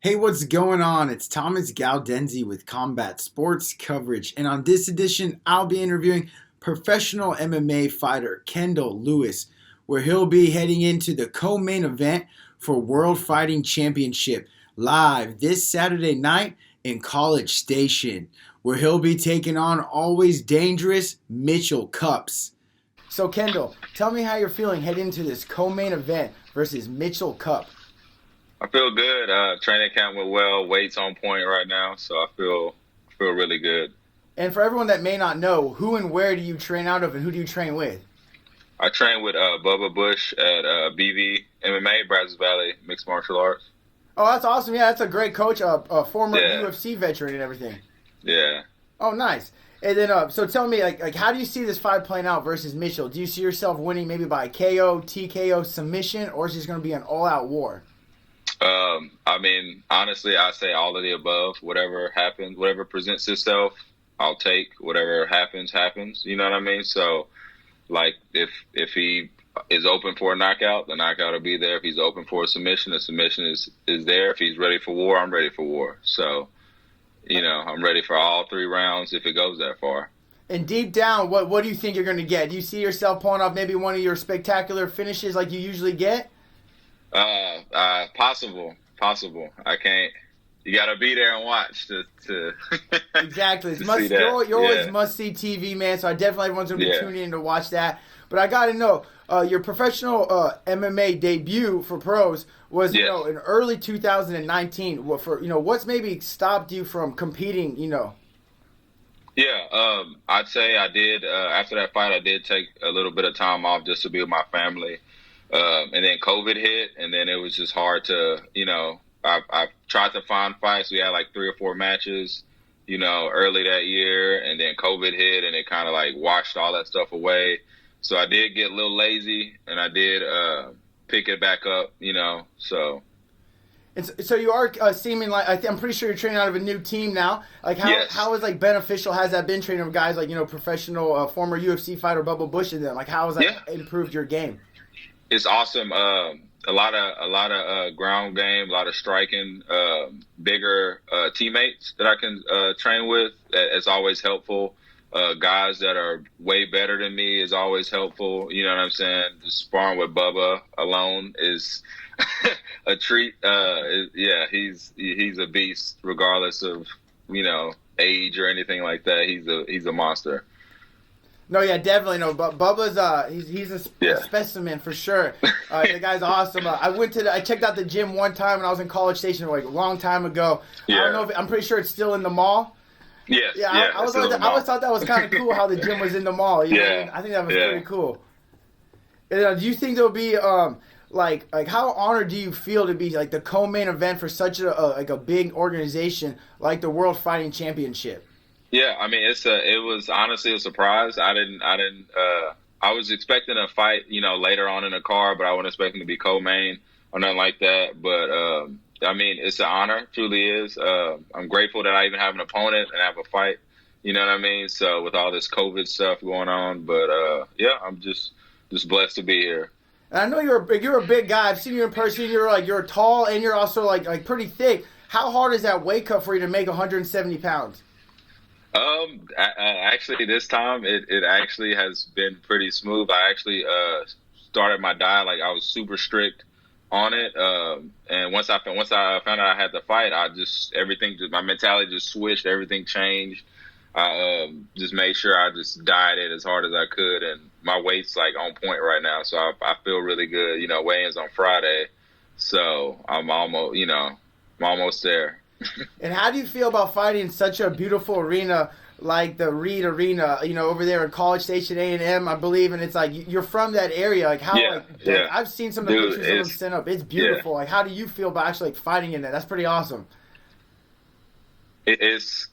Hey, what's going on? It's Thomas Galdenzi with Combat Sports Coverage, and on this edition, I'll be interviewing professional MMA fighter Kenndall Lewis, where he'll be heading into the co-main event for World Fighting Championship live this Saturday night in College Station, where he'll be taking on always dangerous Mitchell Cupps. So, Kenndall, tell me how you're feeling heading into this co-main event versus Mitchell Cupp. I feel good. Training camp went well. Weight's on point right now, so I feel really good. And for everyone that may not know, who and where do you train out of, and who do you train with? I train with Bubba Bush at BV MMA, Brazos Valley Mixed Martial Arts. Oh, that's awesome. Yeah, that's a great coach, a former UFC veteran and everything. Yeah. Oh, nice. And then, so tell me, like, how do you see this fight playing out versus Mitchell? Do you see yourself winning maybe by KO, TKO, submission, or is this going to be an all-out war? I mean, honestly, I say all of the above. Whatever happens, whatever presents itself, I'll take. Whatever happens, happens. You know what I mean? So, like, if he is open for a knockout, the knockout will be there. If he's open for a submission, the submission is there. If he's ready for war, I'm ready for war. So, you know, I'm ready for all 3 rounds if it goes that far. And deep down, what do you think you're going to get? Do you see yourself pulling off maybe one of your spectacular finishes like you usually get? Possible. I can't. You gotta be there and watch to Exactly. to see that. You're always must-see TV, man. So I definitely everyone's gonna be tuning in to watch that. But I gotta know, your professional MMA debut for pros was in early 2019. What's maybe stopped you from competing? Yeah, I'd say I did. After that fight, I did take a little bit of time off just to be with my family. And then COVID hit, and then it was just hard to, I tried to find fights. We had like 3 or 4 matches, early that year, and then COVID hit, and it kind of like washed all that stuff away. So I did get a little lazy, and I did pick it back up, so. And so you are seeming like, I'm pretty sure you're training out of a new team now. Like how is like beneficial has that been training with guys like, professional former UFC fighter Bubba Bush and them? Like how has that improved your game? It's awesome. A lot of ground game, a lot of striking, bigger teammates that I can train with. It's always helpful. Guys that are way better than me is always helpful. You know what I'm saying? Just sparring with Bubba alone is a treat. He's a beast, regardless of age or anything like that. He's a monster. No, yeah, definitely no. But Bubba's he's a specimen for sure. The guy's awesome. I checked out the gym one time when I was in College Station like a long time ago. Yeah. I don't know I'm pretty sure it's still in the mall. Yes. Yeah. I always thought that was kind of cool how the gym was in the mall. You know what I mean? I think that was pretty cool. And, do you think there'll be like how honored do you feel to be like the co-main event for such a big organization like the World Fighting Championship? Yeah, I mean, it was honestly a surprise. I was expecting a fight, later on in the card, but I wasn't expecting to be co-main or nothing like that. But, I mean, it's an honor, truly is. I'm grateful that I even have an opponent and have a fight, you know what I mean? So with all this COVID stuff going on, but, I'm just blessed to be here. And I know you're a big guy. I've seen you in person. You're tall and you're also like pretty thick. How hard is that weight cut for you to make 170 pounds? Actually, this time it actually has been pretty smooth. I actually started my diet like I was super strict on it, and once I found out I had to fight, my mentality just switched. Everything changed. I just made sure I just dieted as hard as I could, and my weight's like on point right now. So I feel really good. Weigh-in's on Friday, so I'm almost there. And how do you feel about fighting in such a beautiful arena like the Reed Arena, over there in College Station A&M, I believe, and it's like you're from that area. Like how? I've seen some of the pictures of them sent up. It's beautiful. Like how do you feel about actually fighting in that? That's pretty awesome. It's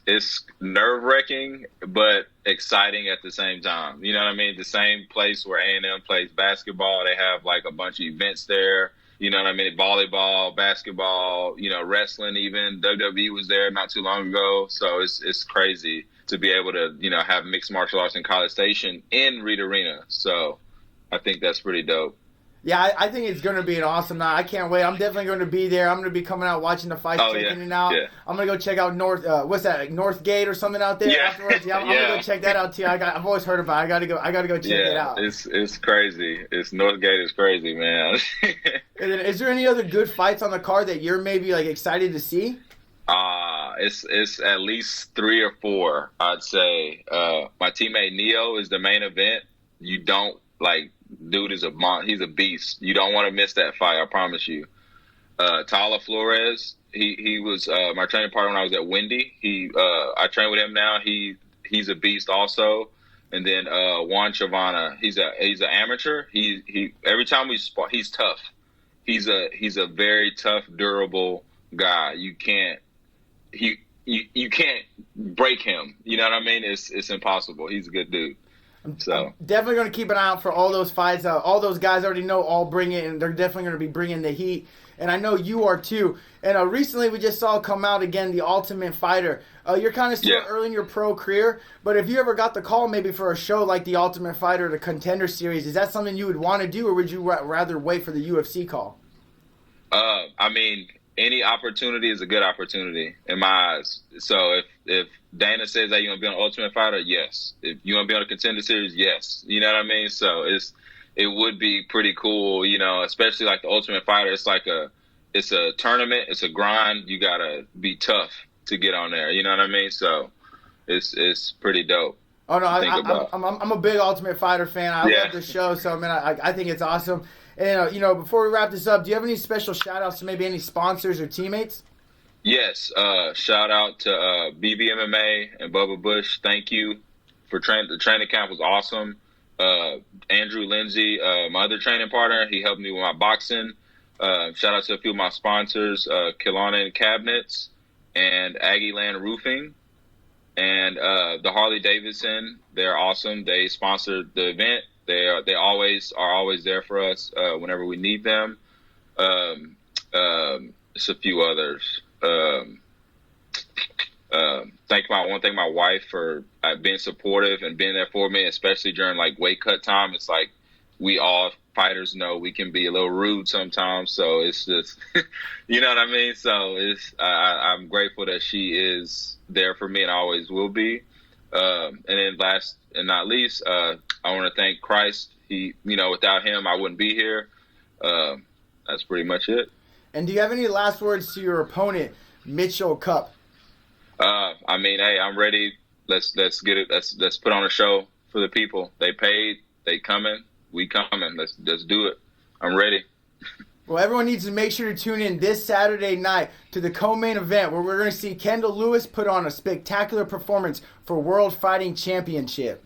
nerve-wracking, but exciting at the same time. You know what I mean? The same place where A&M plays basketball, they have like a bunch of events there. You know what I mean? Volleyball, basketball, wrestling even. WWE was there not too long ago. So it's crazy to be able to, have mixed martial arts in College Station in Reed Arena. So I think that's pretty dope. Yeah, I think it's going to be an awesome night. I can't wait. I'm definitely going to be there. I'm going to be coming out watching the fights, checking it out. Yeah. I'm going to go check out what's that, like North Gate or something out there afterwards? Yeah, I'm going to go check that out too. I've always heard about it. I got to go check it out. It's crazy. North Gate is crazy, man. And then, is there any other good fights on the card that you're maybe like excited to see? It's at least 3 or 4, I'd say. My teammate Neo is the main event. You don't dude is he's a beast. You don't want to miss that fight, I promise you. Tyler Flores, he was my training partner when I was at Wendy. I train with him now. He's a beast also. And then Juan Chavana, he's an amateur. He every time we spar, he's tough. He's a very tough, durable guy. You can't break him. You know what I mean? It's impossible. He's a good dude. So I'm definitely going to keep an eye out for all those fights. All those guys I already know all bring it, and they're definitely going to be bringing the heat. And I know you are too. And recently we just saw come out again, The Ultimate Fighter. You're kind of still early in your pro career, but if you ever got the call maybe for a show like The Ultimate Fighter, the Contender Series, is that something you would want to do, or would you rather wait for the UFC call? I mean, any opportunity is a good opportunity in my eyes. So if Dana says that you want to be on Ultimate Fighter, yes. If you want to be on a Contender Series, yes. You know what I mean? So it would be pretty cool, you know, especially like the Ultimate Fighter. It's a tournament. It's a grind. You gotta be tough to get on there. You know what I mean? So it's pretty dope. Oh no, I'm a big Ultimate Fighter fan. I love the show. So man, I think it's awesome. And, you know, before we wrap this up, do you have any special shout-outs to maybe any sponsors or teammates? Yes. Shout out to BBMMA and Bubba Bush. Thank you for training. The training camp was awesome. Andrew Lindsay, my other training partner, he helped me with my boxing. Shout out to a few of my sponsors, Kilana Cabinets and Aggieland Roofing. And the Harley Davidson, they're awesome. They sponsored the event. They always are there for us whenever we need them. Just a few others. I want to thank my wife for being supportive and being there for me, especially during like weight cut time. It's like we all fighters know we can be a little rude sometimes, so it's just you know what I mean. So I'm grateful that she is there for me and always will be. And then last and not least, I want to thank Christ. Without him, I wouldn't be here. That's pretty much it. And do you have any last words to your opponent, Mitchell Cupp? Hey, I'm ready. Let's get it. Let's put on a show for the people. They paid. They coming. We coming. Let's do it. I'm ready. Well, everyone needs to make sure to tune in this Saturday night to the co-main event where we're going to see Kenndall Lewis put on a spectacular performance for World Fighting Championship.